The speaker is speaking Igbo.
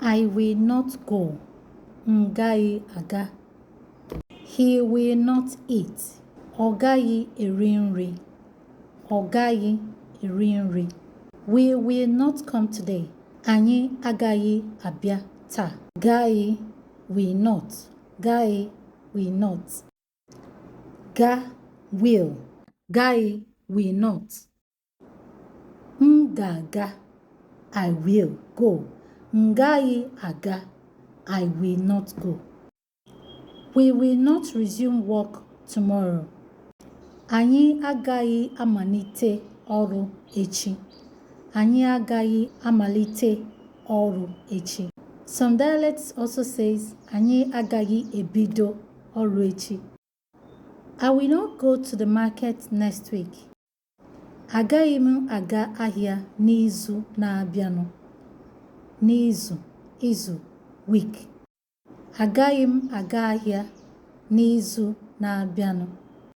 I will not go. Ngaghị aga. He will not eat. Ọ gaghị eri nri. Ọ gaghị eri nri. We will not come today. Anyị agaghị abịa taa. Gaghị will not. Gaghị will not. Ga will. Gaghị will not. M ga-aga. I will go. M gaghị aga. I will not go. We will not resume work tomorrow. Anyị agaghị amalite ọrụ echi. Anyị agaghị amalite ọrụ echi. Some dialects also says anyị agaghị ebido ọrụ echi. I will not go to the market next week. Agaghị m aga ahịa n'izu na-abịanụ. N'izu, izu, week. Agaghị m aga ahịa n'izu na-abịanụ.